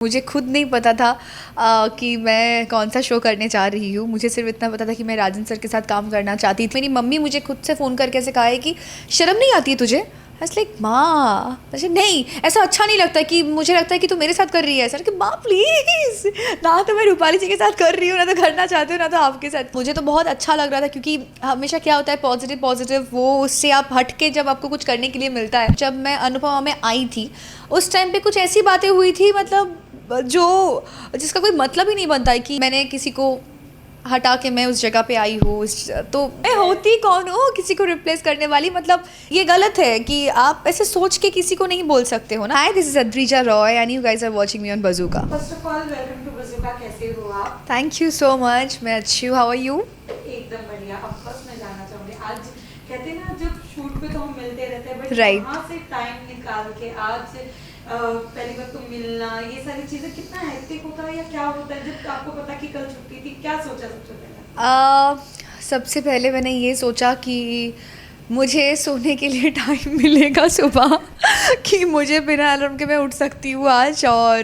मुझे खुद नहीं पता था कि मैं कौन सा शो करने जा रही हूँ। मुझे सिर्फ इतना पता था कि मैं राजन सर के साथ काम करना चाहती थी। मेरी मम्मी मुझे खुद से फ़ोन करके ऐसे कहा है कि शर्म नहीं आती है तुझे। लाइक माँ, मुझे नहीं, ऐसा अच्छा नहीं लगता कि मुझे लगता है कि तू मेरे साथ कर रही है। सर कि माँ प्लीज़, ना तो मैं रूपाली जी के साथ कर रही हूँ, ना तो करना चाहती हूँ, ना तो आपके साथ। मुझे तो बहुत अच्छा लग रहा था क्योंकि हमेशा क्या होता है पॉजिटिव पॉजिटिव, वो उससे आप हट के जब आपको कुछ करने के लिए मिलता है। जब मैं अनुपमा में आई थी उस टाइम पे कुछ ऐसी बातें हुई थी, मतलब जो जिसका कोई मतलब ही नहीं बनता है कि मैंने किसी को हटा के मैं उस जगह पे आई हूँ। तो मैं होती कौन हूँ किसी को रिप्लेस करने वाली। मतलब ये गलत है कि आप ऐसे सोच के किसी को नहीं बोल सकते हो ना। Hi, this is Adrija Roy and you guys are watching me on Bazooka. First of all welcome to Bazooka. कैसे हो आप? थैंक यू सो मच, मैं अच्छी हूँ। How are you? एकदम बढ़िया। ऑफ कोर्स मैं जानना चाहूँगी, आज कहते हैं ना जब शूट पे तो हम मिलते रहते हैं, बट Right. वहाँ से टाइम निकाल के आज पहली बार तो मिलना, ये सारी चीज़ें कितना हेक्टिक होता है या क्या होता है जब आपको पता कि कल छुट्टी थी? क्या सोचा सबसे पहले? सबसे पहले मैंने ये सोचा कि मुझे सोने के लिए टाइम मिलेगा सुबह कि मुझे बिना अलार्म के मैं उठ सकती हूँ आज। और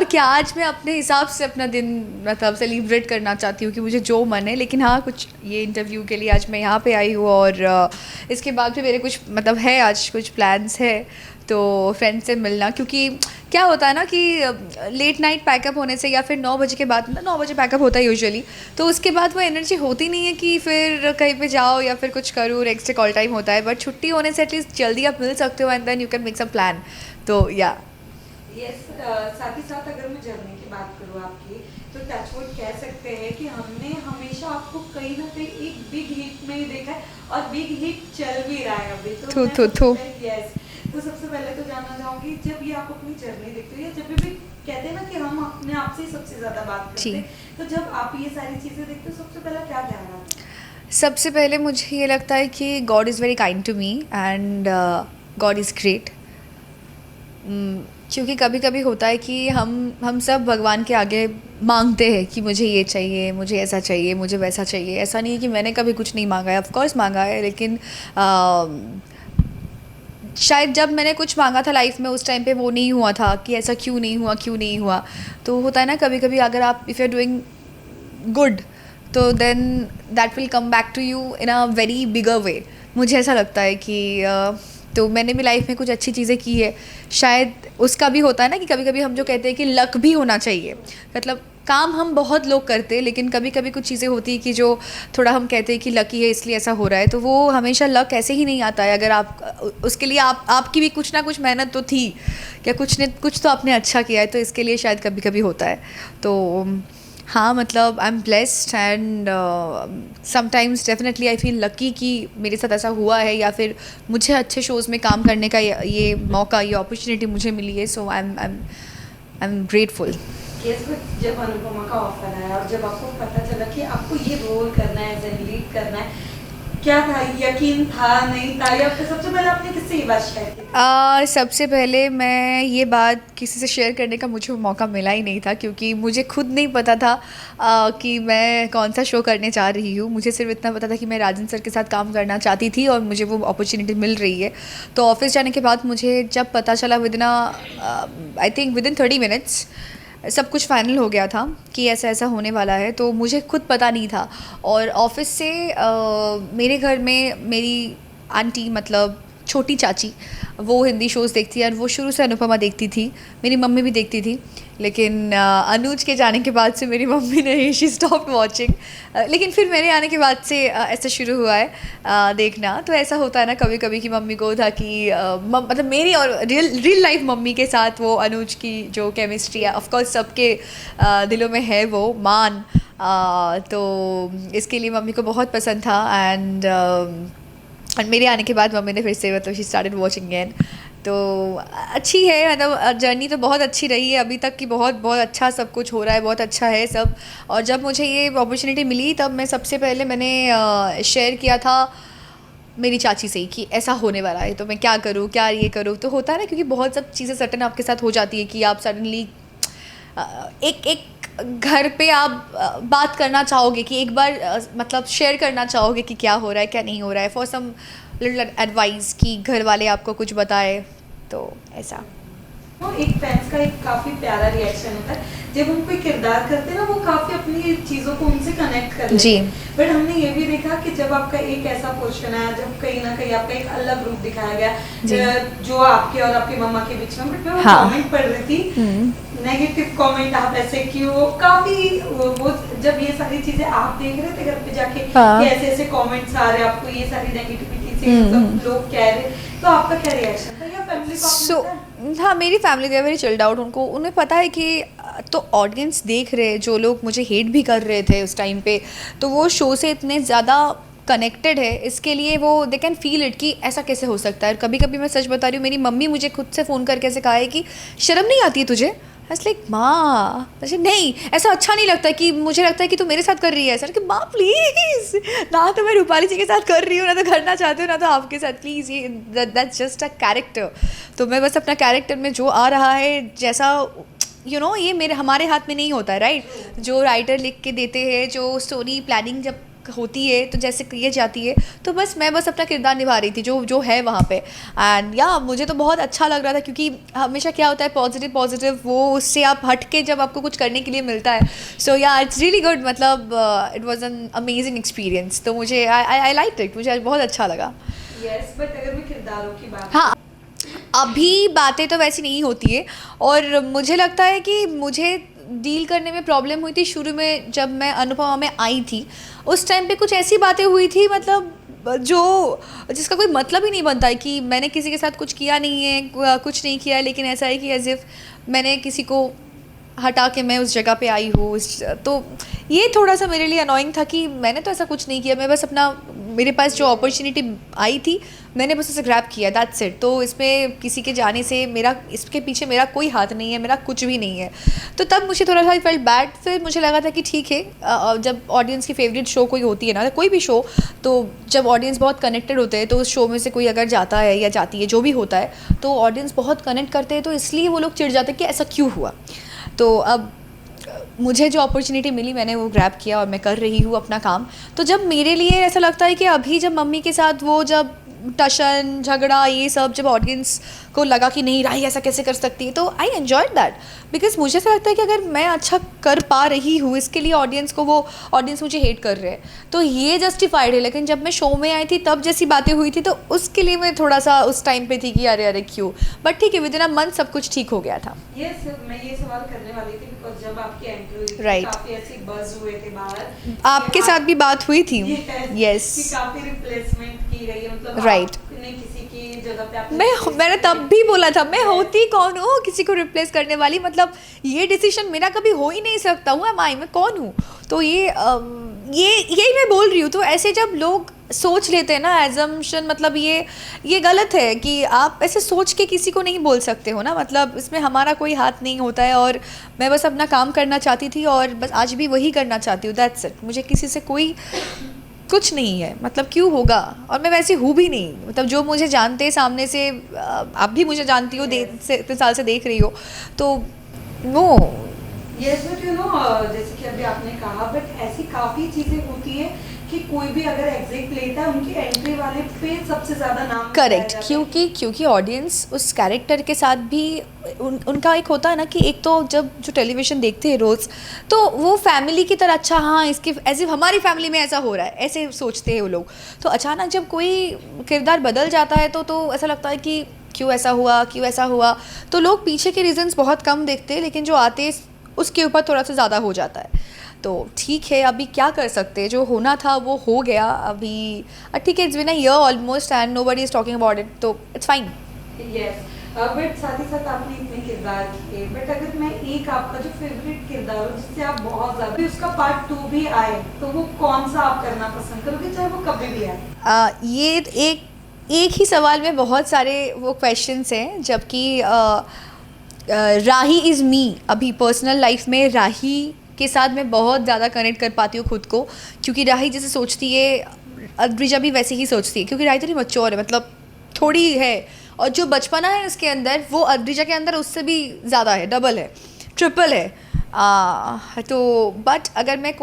क्या, आज मैं अपने हिसाब से अपना दिन मतलब सेलिब्रेट करना चाहती हूँ कि मुझे जो मन है। लेकिन हाँ, कुछ ये इंटरव्यू के लिए आज मैं यहाँ पे आई हूँ और इसके बाद भी मेरे कुछ मतलब है, आज कुछ प्लान्स है तो फ्रेंड से मिलना। क्योंकि क्या होता है ना कि लेट नाइट पैकअप होने से या फिर 9 बजे के बाद, 9 बजे पैकअप होता है यूजुअली, तो उसके बाद वो एनर्जी होती नहीं है कि फिर कहीं पे जाओ या फिर कुछ करो। नेक्स्ट डे कॉल टाइम होता है, बट छुट्टी होने से एटलीस्ट जल्दी आप मिल सकते हो and then you can make some plan. तो या यस, साथ ही साथ अगर मैं जर्नी की बात करूँ आपकी, तो टचवुड कह सकते हैं कि हमने हमेशा आपको कहीं ना कहीं एक बिग हिट में ही देखा है और बिग हिट चल भी रहा है अभी। तो थू मैं थू थू यस, तो सबसे पहले तो जानना चाहूँगी, जब ये आप अपनी जर्नी देखते हो या जब भी कहते हैं ना कि हम अपने आप से ही सबसे ज़्यादा बात करते जी। हैं, तो जब आप ये सारी चीज़ें देखते हो सबसे पहला क्या ध्यान आता है? सबसे पहले मुझे ये लगता है कि God is very kind to me and God is great. क्योंकि कभी कभी होता है कि हम सब भगवान के आगे मांगते हैं कि मुझे ये चाहिए, मुझे ऐसा चाहिए, मुझे वैसा चाहिए। ऐसा नहीं है कि मैंने कभी कुछ नहीं मांगा है, ऑफ कोर्स मांगा है, लेकिन शायद जब मैंने कुछ मांगा था लाइफ में उस टाइम पे वो नहीं हुआ था कि ऐसा क्यों नहीं हुआ, क्यों नहीं हुआ। तो होता है ना कभी कभी, अगर आप if you are doing good तो then that will come back to you in a very bigger way. मुझे ऐसा लगता है कि तो मैंने भी लाइफ में कुछ अच्छी चीज़ें की है। शायद उसका भी होता है ना कि कभी कभी हम जो कहते हैं कि लक भी होना चाहिए। मतलब काम हम बहुत लोग करते हैं, लेकिन कभी कभी कुछ चीज़ें होती हैं कि जो थोड़ा हम कहते हैं कि लकी है इसलिए ऐसा हो रहा है। तो वो हमेशा लक ऐसे ही नहीं आता है। अगर आप उसके लिए आपकी भी कुछ ना कुछ मेहनत तो थी, क्या कुछ ने कुछ तो आपने अच्छा किया है, तो इसके लिए शायद कभी कभी होता है। तो हाँ, मतलब I am blessed and sometimes definitely I feel lucky कि मेरे साथ ऐसा हुआ है या फिर मुझे अच्छे शोज़ में काम करने का ये मौका, ये अपॉर्चुनिटी मुझे मिली है। So I am grateful. Yes, but जब अनुपमा का ऑफर आया और जब आपको पता चला कि आपको ये रोल करना है, एज लीड करना है, क्या था? यकीन था, नहीं था, या फिर सबसे पहले आपने किससे ये बात शेयर की? सबसे पहले मैं ये बात किसी से शेयर करने का मुझे मौका मिला ही नहीं था क्योंकि मुझे खुद नहीं पता था कि मैं कौन सा शो करने जा रही हूँ। मुझे सिर्फ इतना पता था कि मैं राजन सर के साथ काम करना चाहती थी और मुझे वो अपॉर्चुनिटी मिल रही है। तो ऑफिस जाने के बाद मुझे जब पता चला within I think within 30 minutes सब कुछ फाइनल हो गया था कि ऐसा ऐसा होने वाला है। तो मुझे खुद पता नहीं था। और ऑफिस से मेरे घर में मेरी आंटी, मतलब छोटी चाची, वो हिंदी शोज़ देखती है और वो शुरू से अनुपमा देखती थी। मेरी मम्मी भी देखती थी, लेकिन अनुज के जाने के बाद से मेरी मम्मी ने शी स्टॉप वॉचिंग। लेकिन फिर मेरे आने के बाद से ऐसा शुरू हुआ है देखना। तो ऐसा होता है ना कभी कभी कि मम्मी को था कि मतलब मेरी और रियल लाइफ मम्मी के साथ वो अनुज की जो केमिस्ट्री है, ऑफ कोर्स सबके दिलों में है वो मान। तो इसके लिए मम्मी को बहुत पसंद था एंड और मेरे आने के बाद मम्मी ने फिर से मतलब शी स्टार्टेड वॉचिंग अगेन। तो अच्छी है, मतलब जर्नी तो बहुत अच्छी रही है अभी तक की। बहुत बहुत अच्छा सब कुछ हो रहा है, बहुत अच्छा है सब। और जब मुझे ये अपॉर्चुनिटी मिली तब मैं सबसे पहले मैंने शेयर किया था मेरी चाची से ही कि ऐसा होने वाला है, तो मैं क्या करूँ, क्या ये करूँ। तो होता है ना, क्योंकि बहुत सब चीज़ें सडन आपके साथ हो जाती है कि आप सडनली एक एक घर पे आप बात करना चाहोगे कि एक बार मतलब शेयर करना चाहोगे कि क्या हो रहा है, क्या नहीं हो रहा है, फॉर सम लिटिल एडवाइस कि घर वाले आपको कुछ बताए, तो ऐसा। एक फैंस का एक काफी प्यारा रिएक्शन होता है जब हम कोई किरदार करते हैं ना, वो काफी अपनी चीजों को उनसे कनेक्ट कर लेते हैं। बट हमने ये भी देखा कि जब आपका एक ऐसा पोर्शन आया जब कहीं ना कहीं आपका एक अलग रूप दिखाया गया जो आपके और आपकी मम्मा के बीच में, बट मैं वो कमेंट पढ़ रही थी, नेगेटिव कमेंट, आप ऐसे क्यों, काफी वो जब ये सारी चीजें आप देख रहे थे घर पे जाके कि ऐसे ऐसे कमेंट्स आ रहे, आपको ये सारी नेगेटिविटी से मतलब लोग कह रहे, तो आपका क्या रिएक्शन था या फैमिली को? हाँ, मेरी family they very chilled out. उनको उन्हें पता है कि तो ऑडियंस देख रहे, जो लोग मुझे हेट भी कर रहे थे उस टाइम पे, तो वो शो से इतने ज़्यादा कनेक्टेड है, इसके लिए वो दे कैन फील इट कि ऐसा कैसे हो सकता है। कभी कभी मैं सच बता रही हूँ, मेरी मम्मी मुझे खुद से फ़ोन करके ऐसे कहा है कि शर्म नहीं आती है तुझे? लाइक माँ, मुझे नहीं, ऐसा अच्छा नहीं लगता, कि मुझे लगता है कि तू मेरे साथ कर रही है सर, कि माँ प्लीज़, ना तो मैं रूपाली जी के साथ कर रही हूँ, ना तो करना चाहती हूँ, ना तो आपके साथ, प्लीज़, ये दैट्स जस्ट अ कैरेक्टर। तो मैं बस अपना कैरेक्टर में जो आ रहा है, जैसा ये मेरे हमारे हाथ में नहीं होता है, राइट। जो राइटर लिख के देते हैं, जो स्टोरी प्लानिंग जब होती है तो जैसे की जाती है, तो बस मैं बस अपना किरदार निभा रही थी जो जो है वहाँ पे। एंड मुझे तो बहुत अच्छा लग रहा था, क्योंकि हमेशा क्या होता है, पॉजिटिव वो उससे आप हट के जब आपको कुछ करने के लिए मिलता है, सो इट्स रियली गुड। मतलब it was an amazing experience. तो मुझे आई लाइक इट, मुझे बहुत अच्छा लगा। यस, बट अगर मैं किरदारों की बात, हाँ, अभी बातें तो वैसी नहीं होती है, और मुझे लगता है कि मुझे डील करने में प्रॉब्लम हुई थी शुरू में, जब मैं अनुपमा में आई थी। उस टाइम पे कुछ ऐसी बातें हुई थी, मतलब जो जिसका कोई मतलब ही नहीं बनता है, कि मैंने किसी के साथ कुछ किया नहीं है, कुछ नहीं किया है, लेकिन ऐसा है कि एज इफ़ मैंने किसी को हटा के मैं उस जगह पे आई हूँ। तो ये थोड़ा सा मेरे लिए अनोइंग था कि मैंने तो ऐसा कुछ नहीं किया, मैं बस अपना, मेरे पास जो अपॉर्चुनिटी आई थी मैंने बस उसे ग्रैब किया, दैट्स इट। तो इसमें किसी के जाने से मेरा, इसके पीछे मेरा कोई हाथ नहीं है, मेरा कुछ भी नहीं है। तो तब मुझे थोड़ा सा फेल्ट बैड। फिर मुझे लगा था कि ठीक है, जब ऑडियंस की फेवरेट शो कोई होती है ना, कोई भी शो, तो जब ऑडियंस बहुत कनेक्टेड होते हैं, तो उस शो में से कोई अगर जाता है या जाती है, जो भी होता है, तो ऑडियंस बहुत कनेक्ट करते हैं, तो इसलिए वो लोग चिढ़ जाते हैं कि ऐसा क्यों हुआ। तो अब मुझे जो अपॉर्चुनिटी मिली, मैंने वो ग्रैब किया और मैं कर रही हूँ अपना काम। तो जब मेरे लिए ऐसा लगता है कि अभी जब मम्मी के साथ वो जब टशन झगड़ा ये सब, जब ऑडियंस को लगा कि नहीं राही ऐसा कैसे कर सकती है, तो आई एन्जॉयड दैट, बिकॉज मुझे ऐसा लगता है कि अगर मैं अच्छा कर पा रही हूँ, इसके लिए ऑडियंस मुझे हेट कर रहे हैं, तो ये जस्टिफाइड है। लेकिन जब मैं शो में आई थी तब जैसी बातें हुई थी, तो उसके लिए मैं थोड़ा सा उस टाइम पे थी कि अरे क्यों, बट ठीक है, विद इन अ मंथ सब कुछ ठीक हो गया था। यस, मैं ये सवाल करने वाली थी, बिकॉज जब आपकी एंट्री हुई थी, Right. काफी ऐसे बज़ हुए थे बाहर, आपके साथ भी बात हुई थी। यस, कि काफी रिप्लेसमेंट की गई है, मतलब Right. आपने किसी की जगह पे आपने मैंने तब भी बोला था, मैं होती कौन हूँ किसी को रिप्लेस करने वाली, मतलब ये डिसीजन मेरा कभी हो ही नहीं सकता हूँ, मैं कौन हूँ। तो यही मैं बोल रही हूँ। तो ऐसे जब लोग सोच लेते हैं ना, एजम्पशन, मतलब ये गलत है कि आप ऐसे सोच के किसी को नहीं बोल सकते हो ना, मतलब इसमें हमारा कोई हाथ नहीं होता है। और मैं बस अपना काम करना चाहती थी, और बस आज भी वही करना चाहती हूँ, दैट्स इट। मुझे किसी से कोई कुछ नहीं है, मतलब क्यों होगा, और मैं वैसी हूँ भी नहीं। मतलब जो मुझे जानते हैं सामने से, आप भी मुझे जानती हो, इतने साल से देख रही हो, तो नो। यस, बट जैसे कि अभी आपने कहा, बट ऐसी काफ़ी चीज़ें होती है कि कोई भी अगर एग्जिट लेता है, उनकी एंट्री वाले पे सबसे ज़्यादा नाम करेक्ट, क्योंकि ऑडियंस उस कैरेक्टर के साथ भी उनका एक होता है ना, कि एक तो जब जो टेलीविज़न देखते हैं रोज़, तो वो फैमिली की तरह, अच्छा हाँ इसकी एज इफ हमारी फैमिली में ऐसा हो रहा है, ऐसे सोचते हैं वो लोग। तो अचानक जब कोई किरदार बदल जाता है, तो ऐसा लगता है कि क्यों ऐसा हुआ। तो लोग पीछे के रीजंस बहुत कम देखते हैं, लेकिन जो आते उसके ऊपर थोड़ा सा ज़्यादा हो जाता है। तो ठीक है, अभी क्या कर सकते हैं, जो होना था वो हो गया। अभी ठीक है, it's been a year almost and nobody is talking about it, तो इट्स फाइन। यस, बट साथ ही साथ आपने इतने किरदार किए, बट अगर मैं एक आपका जो फेवरेट किरदार हो, जिससे आप बहुत ज़्यादा, उसका पार्ट 2 भी आए, तो वो कौन सा आप करना पसंद करोगे, चाहे वो कभी भी आए? ये एक ही सवाल में बहुत सारे वो क्वेश्चंस हैं, जबकि राही इज़ मी। अभी पर्सनल लाइफ में राही के साथ मैं बहुत ज़्यादा कनेक्ट कर पाती हूँ खुद को, क्योंकि राही जैसे सोचती है, अद्रिजा भी वैसे ही सोचती है, क्योंकि राही थोड़ी मैच्योर है, मतलब थोड़ी है, और जो बचपना है उसके अंदर, वो अद्रिजा के अंदर उससे भी ज़्यादा है, डबल है, ट्रिपल है। तो बट अगर मैं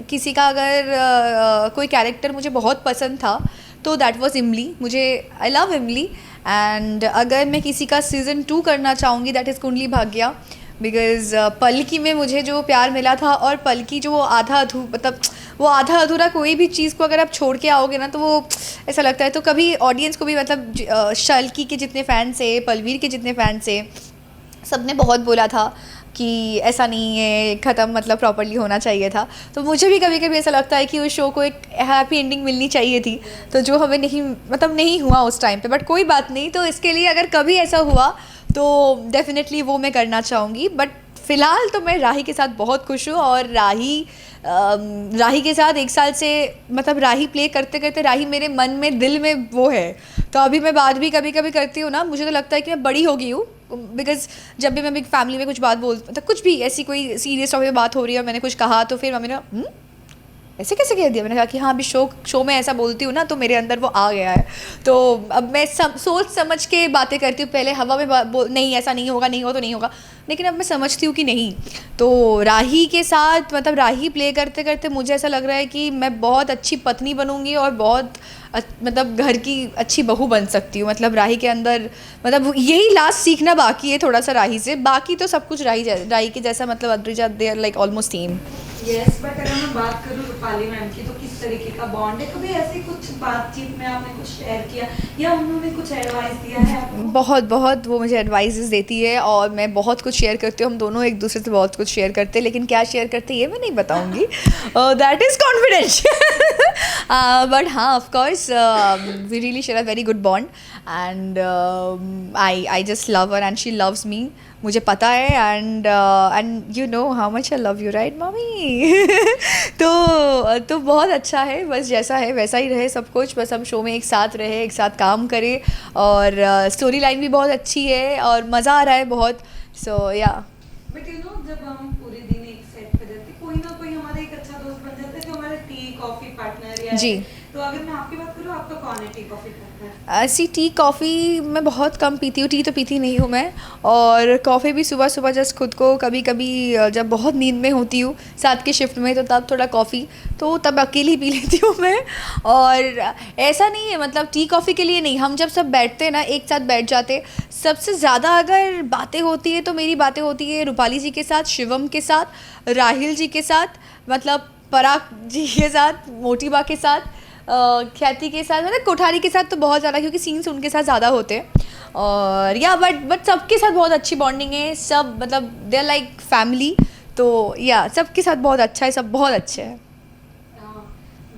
किसी का अगर कोई कैरेक्टर मुझे बहुत पसंद था, तो दैट वाज इमली। मुझे आई लव इमली, एंड अगर मैं किसी का सीज़न 2 करना चाहूँगी दैट इज़ कुंडली भाग्या, बिकॉज़ पलकी में मुझे जो प्यार मिला था और पलकी जो वो आधा अधूरा कोई भी चीज़ को अगर आप छोड़ के आओगे ना तो वो ऐसा लगता है। तो कभी ऑडियंस को भी मतलब शल्की के जितने फ़ैन्स थे, पलवीर के जितने फ़ैन्स थे, सब ने बहुत बोला था कि ऐसा नहीं है, ख़त्म मतलब प्रॉपर्ली होना चाहिए था। तो मुझे भी कभी कभी ऐसा लगता है कि उस शो को एक हैप्पी एंडिंग मिलनी चाहिए थी, तो जो हमें नहीं हुआ उस टाइम पे। बट कोई बात नहीं, तो इसके लिए अगर कभी ऐसा हुआ तो डेफिनेटली वो मैं करना चाहूँगी। बट फ़िलहाल तो मैं राही के साथ बहुत खुश हूँ, और राही के साथ 1 साल से मतलब राही प्ले करते करते राही मेरे मन में, दिल में वो है। तो अभी मैं बात भी कभी कभी करती हूँ ना, मुझे तो लगता है कि मैं बड़ी हो गई हूँ, बिकॉज जब भी मैं अपनी फैमिली में कुछ बात मतलब कुछ भी ऐसी कोई सीरियस टॉपिक पे बात हो रही है और मैंने कुछ कहा तो फिर मम्मी ने ऐसे कैसे कह दिया। मैंने कहा कि हाँ अभी शो में ऐसा बोलती हूँ ना तो मेरे अंदर वो आ गया है। तो अब मैं सोच समझ के बातें करती हूँ। पहले हवा में नहीं ऐसा नहीं होगा, नहीं हो तो नहीं होगा, लेकिन अब मैं समझती हूँ कि नहीं। तो राही के साथ मतलब राही प्ले करते करते मुझे ऐसा लग रहा है कि मैं बहुत अच्छी पत्नी बनूंगी और बहुत मतलब घर की अच्छी बहू बन सकती हूँ। मतलब राही के अंदर मतलब यही लास्ट सीखना बाकी है थोड़ा सा राही से, बाकी तो सब कुछ राही के जैसा मतलब Adrija they are like almost same. Yes, but अगर मैं बात करूँ रूपाली मैम की, तो किस तरीके का बॉन्ड है? कभी ऐसे कुछ बातचीत में आपने कुछ शेयर किया या उन्होंने कुछ एडवाइस दिया है आपको? बहुत वो मुझे एडवाइसेस देती है और मैं बहुत कुछ शेयर करती हूँ। हम दोनों एक दूसरे से बहुत कुछ शेयर करते हैं, लेकिन क्या शेयर करते हैं ये मैं नहीं बताऊँगी, दैट इज़ कॉन्फिडेंशियल। बट हाँ of course we really share a very good bond, and I just love her and she loves me. मुझे पता है, and you know how much I love you right mummy. तो बहुत अच्छा है, बस जैसा है वैसा ही रहे सब कुछ। बस हम शो में एक साथ रहे, एक साथ काम करें, और स्टोरी लाइन भी बहुत अच्छी है और मज़ा आ रहा है बहुत। सो या बट यू नो, जब हम पूरे दिन एक सेट पे रहते, कोई ना कोई हमारा एक अच्छा दोस्त बन जाता है जो हमारा टी कॉफी पार्टनर या जी। तो अगर मैं आपकी बात करूँ, आपका कौन है टी कॉफी पार्टनर? ऐसी टी कॉफ़ी मैं बहुत कम पीती हूँ, टी तो पीती नहीं हूँ मैं। और कॉफ़ी भी सुबह सुबह जस्ट खुद को कभी कभी जब बहुत नींद में होती हूँ 7 की शिफ्ट में, तो तब थोड़ा कॉफ़ी तो तब अकेली पी लेती हूँ मैं। और ऐसा नहीं है मतलब टी कॉफ़ी के लिए नहीं, हम जब सब बैठते हैं ना एक साथ बैठ जाते, सबसे ज़्यादा अगर बातें होती है तो मेरी बातें होती है रूपाली जी के साथ, शिवम के साथ, राहिल जी के साथ, मतलब पराग जी के साथ, मोटीबा के साथ, ख्याति के साथ, मतलब कोठारी के साथ तो बहुत ज़्यादा, क्योंकि सीन्स उनके साथ ज़्यादा होते हैं। और या बट सबके साथ बहुत अच्छी बॉन्डिंग है, सब मतलब दे आर लाइक फैमिली। तो या सबके साथ बहुत अच्छा है, सब बहुत अच्छे हैं।